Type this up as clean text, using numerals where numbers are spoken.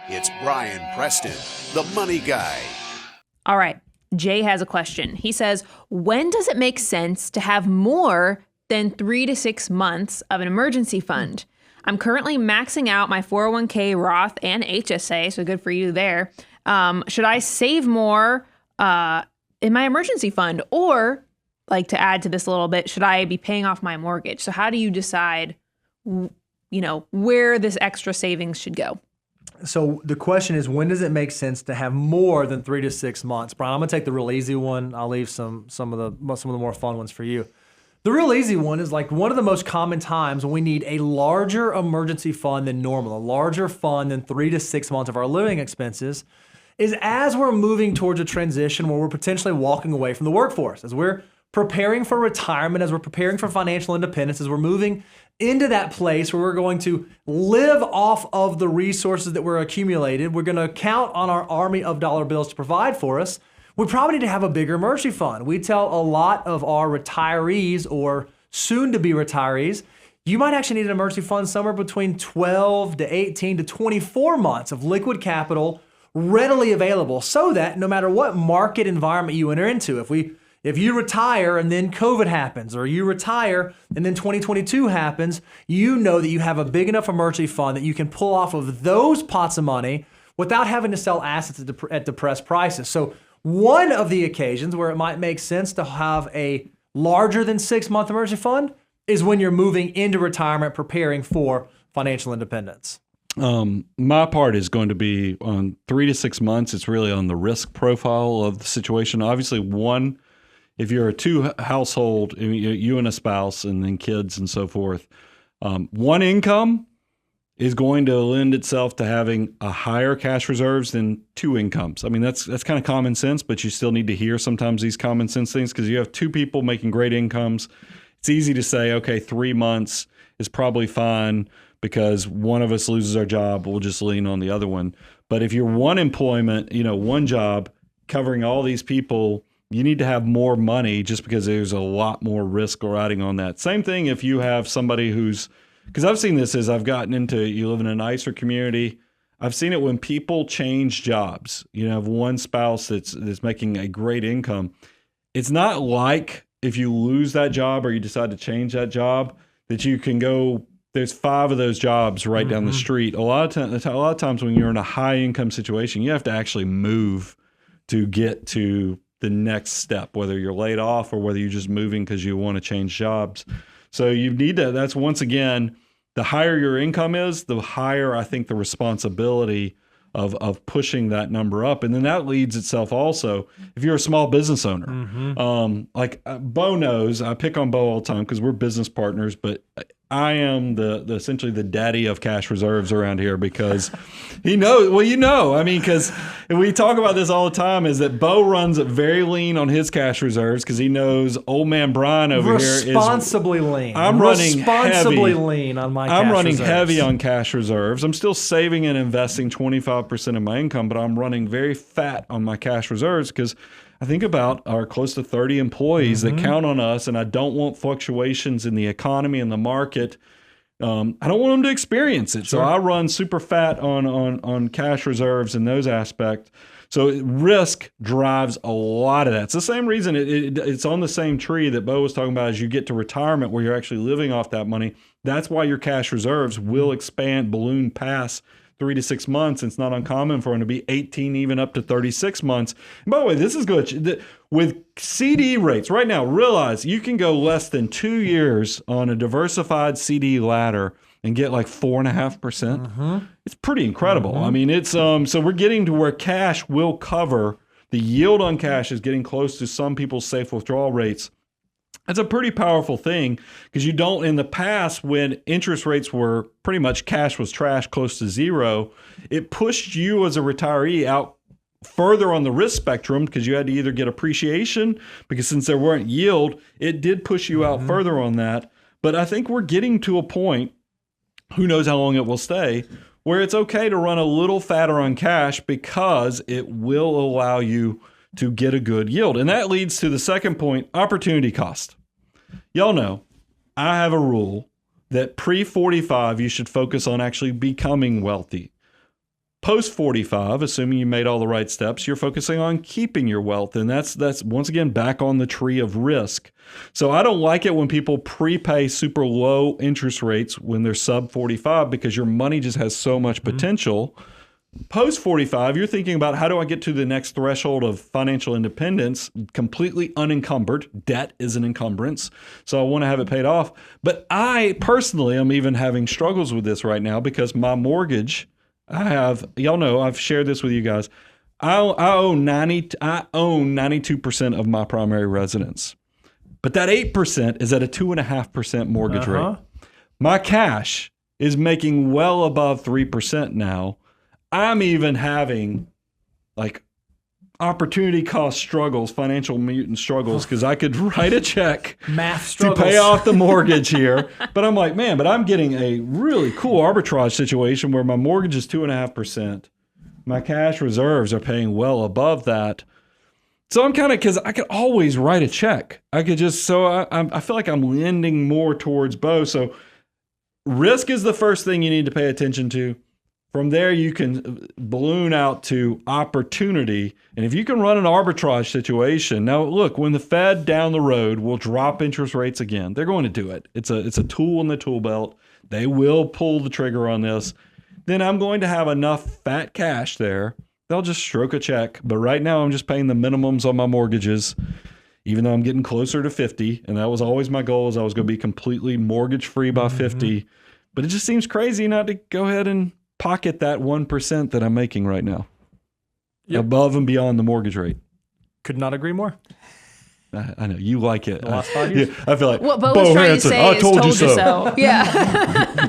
It's Brian Preston, the money guy. All right. Jay has a question. He says, when does it make sense to have more than 3 to 6 months of an emergency fund? I'm currently maxing out my 401k, Roth, and HSA, so good for you there. Should I save more in my emergency fund? Or, like, to add to this a little bit, should I be paying off my mortgage? So how do you decide, where this extra savings should go? So the question is, when does it make sense to have more than 3 to 6 months? Brian, I'm gonna take the real easy one. I'll leave some of the more fun ones for you. The real easy one is like one of the most common times when we need a larger emergency fund than normal, a larger fund than 3 to 6 months of our living expenses, is as we're moving towards a transition where we're potentially walking away from the workforce, as we're preparing for retirement, as we're preparing for financial independence, as we're moving into that place where we're going to live off of the resources that we're accumulated. We're going to count on our army of dollar bills to provide for us. We probably need to have a bigger emergency fund. We tell a lot of our retirees or soon to be retirees, you might actually need an emergency fund somewhere between 12 to 18 to 24 months of liquid capital readily available, so that no matter what market environment you enter into, if you retire and then COVID happens, or you retire and then 2022 happens, you know that you have a big enough emergency fund that you can pull off of those pots of money without having to sell assets at depressed prices. So one of the occasions where it might make sense to have a larger than 6 month emergency fund is when you're moving into retirement, preparing for financial independence. My part is going to be on 3 to 6 months. It's really on the risk profile of the situation. Obviously, if you're a two household, you and a spouse and then kids and so forth, one income is going to lend itself to having a higher cash reserves than two incomes. I mean, that's kind of common sense, but you still need to hear sometimes these common sense things because you have two people making great incomes. It's easy to say, okay, 3 months is probably fine because one of us loses our job, we'll just lean on the other one. But if you're one employment, one job covering all these people, you need to have more money just because there's a lot more risk riding on that. Same thing if you have somebody because I've seen this as I've gotten into, you live in a nicer community. I've seen it when people change jobs. You have one spouse that's making a great income. It's not like if you lose that job or you decide to change that job that you can go, there's 5 of those jobs right down the street. A lot of times when you're in a high income situation, you have to actually move to get to the next step, whether you're laid off or whether you're just moving because you want to change jobs. So you need to, that's once again, the higher your income is, the higher I think the responsibility of pushing that number up. And then that leads itself also, if you're a small business owner, like Bo knows, I pick on Bo all the time because we're business partners, but I am the essentially the daddy of cash reserves around here because he knows, because we talk about this all the time, is that Bo runs it very lean on his cash reserves because he knows old man Brian over here is responsibly lean. I'm running responsibly lean on my cash reserves. I'm running heavy on cash reserves. I'm still saving and investing 25% of my income, but I'm running very fat on my cash reserves because I think about our close to 30 employees that count on us, and I don't want fluctuations in the economy and the market. I don't want them to experience it. Sure. So I run super fat on cash reserves in those aspects. So risk drives a lot of that. It's the same reason it's on the same tree that Bo was talking about as you get to retirement where you're actually living off that money. That's why your cash reserves will expand, balloon past 3 to 6 months. It's not uncommon for them to be 18, even up to 36 months. And by the way, this is good. With CD rates right now, realize you can go less than 2 years on a diversified CD ladder and get like 4.5%. It's pretty incredible. I mean, it's so we're getting to where cash will cover. The yield on cash is getting close to some people's safe withdrawal rates. That's a pretty powerful thing because you don't, in the past, when interest rates were pretty much cash was trash, close to zero, it pushed you as a retiree out further on the risk spectrum because you had to either get appreciation because since there weren't yield, it did push you out further on that. But I think we're getting to a point, who knows how long it will stay, where it's okay to run a little fatter on cash because it will allow you to get a good yield. And that leads to the second point, opportunity cost. Y'all know, I have a rule that pre-45, you should focus on actually becoming wealthy. Post 45, assuming you made all the right steps, you're focusing on keeping your wealth. And that's once again back on the tree of risk. So I don't like it when people prepay super low interest rates when they're sub 45 because your money just has so much potential. Post 45, you're thinking about how do I get to the next threshold of financial independence completely unencumbered. Debt is an encumbrance. So I want to have it paid off. But I personally am even having struggles with this right now because my mortgage, y'all know, I've shared this with you guys. I own 92% of my primary residence. But that 8% is at a 2.5% mortgage rate. My cash is making well above 3% now. I'm even having like opportunity cost struggles, financial mutant struggles, because I could write a check Math to struggles. pay off the mortgage here. But I'm like, man, but I'm getting a really cool arbitrage situation where my mortgage is 2.5%. My cash reserves are paying well above that. So I'm kind of, because I could always write a check. I could just, so I feel like I'm leaning more towards both. So risk is the first thing you need to pay attention to. From there, you can balloon out to opportunity. And if you can run an arbitrage situation, now look, when the Fed down the road will drop interest rates again, they're going to do it. It's a tool in the tool belt. They will pull the trigger on this. Then I'm going to have enough fat cash there. They'll just stroke a check. But right now, I'm just paying the minimums on my mortgages, even though I'm getting closer to 50. And that was always my goal, is I was going to be completely mortgage free by 50. But it just seems crazy not to go ahead and pocket that 1% that I'm making right now, above and beyond the mortgage rate. Could not agree more. I know you like it. The last 5 years. Yeah, I feel like What Bo was trying to Hansen, say I is told you so. so. Yeah.